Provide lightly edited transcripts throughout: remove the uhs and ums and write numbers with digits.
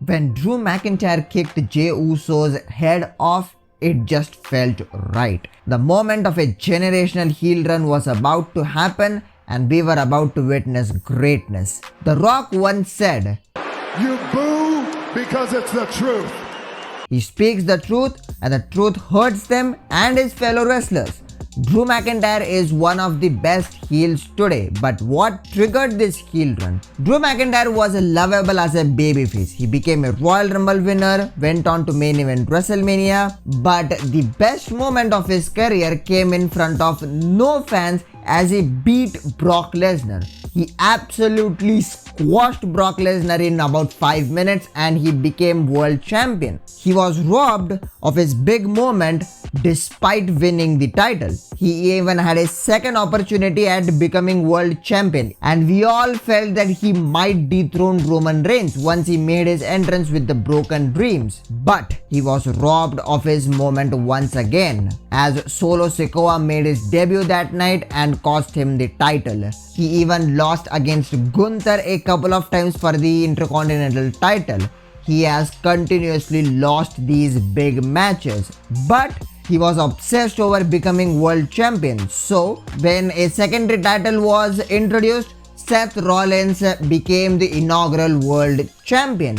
When Drew McIntyre kicked Jey Uso's head off, it just felt right. The moment of a generational heel run was about to happen and we were about to witness greatness. The Rock once said, "You boo because it's the truth." He speaks the truth and the truth hurts them and his fellow wrestlers. Drew McIntyre is one of the best heels today, but what triggered this heel run? Drew McIntyre was lovable as a babyface. He became a Royal Rumble winner, went on to main event WrestleMania, but the best moment of his career came in front of no fans as he beat Brock Lesnar. He absolutely squashed Brock Lesnar in about 5 minutes and he became world champion. He was robbed of his big moment despite winning the title. He even had a second opportunity at becoming world champion and we all felt that he might dethrone Roman Reigns once he made his entrance with the Broken Dreams. But he was robbed of his moment once again as Solo Sikoa made his debut that night and cost him the title. He even lost against Gunther a couple of times for the Intercontinental title. He has continuously lost these big matches, but he was obsessed over becoming world champion. So when a secondary title was introduced, Seth Rollins became the inaugural world champion.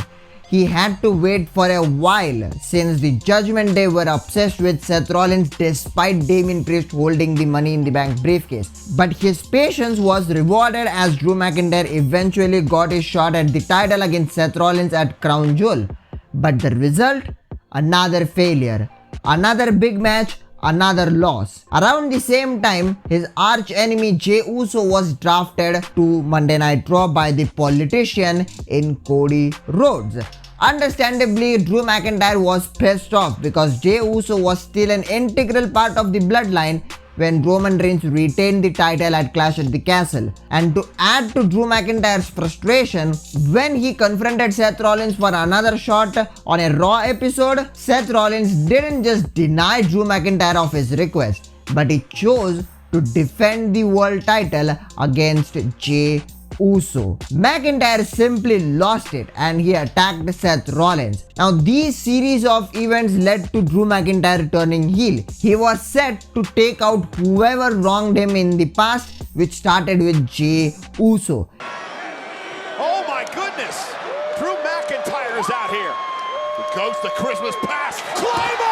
He had to wait for a while since the Judgment Day were obsessed with Seth Rollins despite Damien Priest holding the Money in the Bank briefcase. But his patience was rewarded as Drew McIntyre eventually got his shot at the title against Seth Rollins at Crown Jewel. But the result? Another failure. Another big match, another loss. Around the same time, his arch enemy Jey Uso was drafted to Monday Night Raw by the politician in Cody Rhodes. Understandably, Drew McIntyre was pissed off because Jey Uso was still an integral part of the bloodline when Roman Reigns retained the title at Clash at the Castle. And to add to Drew McIntyre's frustration, when he confronted Seth Rollins for another shot on a Raw episode, Seth Rollins didn't just deny Drew McIntyre of his request, but he chose to defend the world title against Jey Uso. McIntyre simply lost it and he attacked Seth Rollins. Now these series of events led to Drew McIntyre turning heel. He was set to take out whoever wronged him in the past, which started with Jey Uso. Oh my goodness! Drew McIntyre is out here. Here goes the Christmas past. Claymore!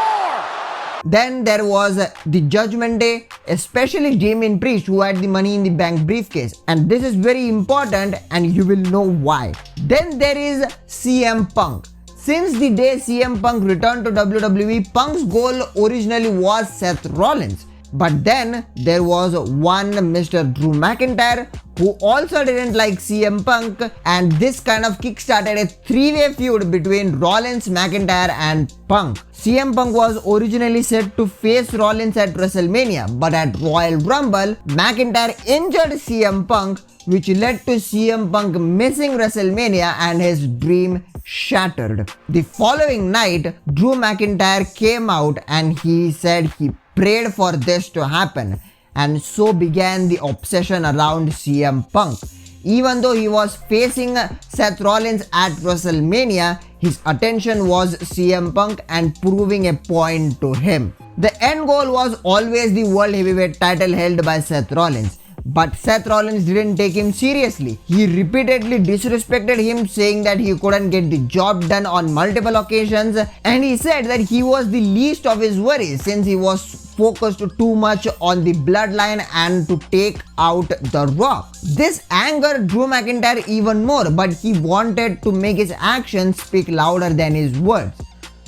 Then there was the Judgment Day, especially Damien Priest who had the Money in the Bank briefcase, and this is very important and you will know why. Then there is CM Punk. Since the day CM Punk returned to WWE, Punk's goal originally was Seth Rollins. But then there was one Mr. Drew McIntyre who also didn't like CM Punk, and this kind of kickstarted a three-way feud between Rollins, McIntyre and Punk. CM Punk was originally set to face Rollins at WrestleMania, but at Royal Rumble, McIntyre injured CM Punk, which led to CM Punk missing WrestleMania and his dream shattered. The following night, Drew McIntyre came out and he said he prayed for this to happen, and so began the obsession around CM Punk. Even though he was facing Seth Rollins at WrestleMania, his attention was CM Punk and proving a point to him. The end goal was always the World Heavyweight title held by Seth Rollins. But Seth Rollins didn't take him seriously. He repeatedly disrespected him, saying that he couldn't get the job done on multiple occasions, and he said that he was the least of his worries since he was focused too much on the bloodline and to take out The Rock. This angered Drew McIntyre even more, but he wanted to make his actions speak louder than his words.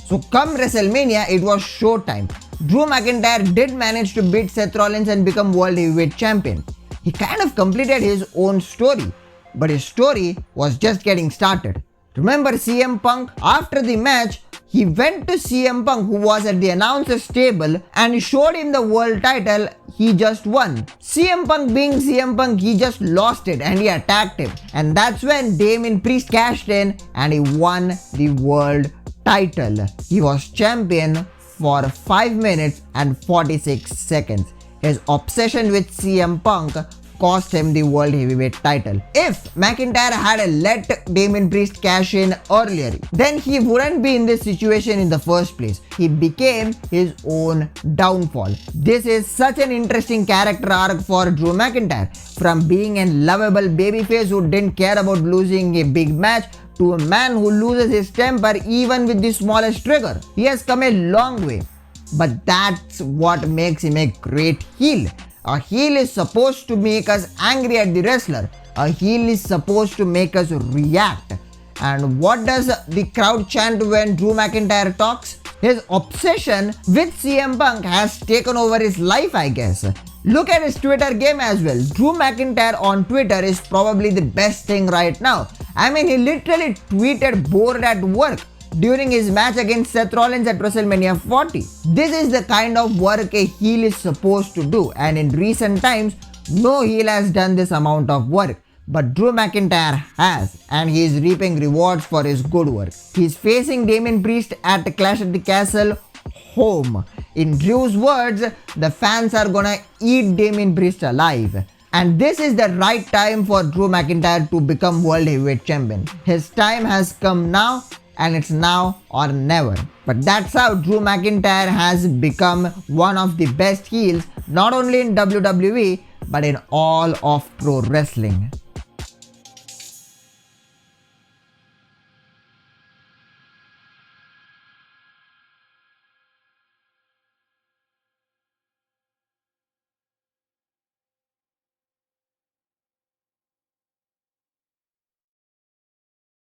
So come WrestleMania, it was showtime. Drew McIntyre did manage to beat Seth Rollins and become World Heavyweight Champion. He kind of completed his own story, but his story was just getting started. Remember CM Punk? After the match, he went to CM Punk, who was at the announcer's table, and showed him the world title he just won. CM Punk being CM Punk, he just lost it and he attacked him. And that's when Damien Priest cashed in and he won the world title. He was champion for 5 minutes and 46 seconds. His obsession with CM Punk cost him the World Heavyweight title. If McIntyre had let Damien Priest cash in earlier, then he wouldn't be in this situation in the first place. He became his own downfall. This is such an interesting character arc for Drew McIntyre. From being a lovable babyface who didn't care about losing a big match to a man who loses his temper even with the smallest trigger. He has come a long way. But that's what makes him a great heel. A heel is supposed to make us angry at the wrestler. A heel is supposed to make us react. And what does the crowd chant when Drew McIntyre talks? His obsession with CM Punk has taken over his life, I guess. Look at his Twitter game as well. Drew McIntyre on Twitter is probably the best thing right now. I mean, he literally tweeted bored at work during his match against Seth Rollins at WrestleMania 40. This is the kind of work a heel is supposed to do, and in recent times, no heel has done this amount of work. But Drew McIntyre has, and he is reaping rewards for his good work. He is facing Damien Priest at Clash at the Castle home. In Drew's words, the fans are gonna eat Damien Priest alive. And this is the right time for Drew McIntyre to become World Heavyweight Champion. His time has come now, and it's now or never. But that's how Drew McIntyre has become one of the best heels, not only in WWE, but in all of pro wrestling.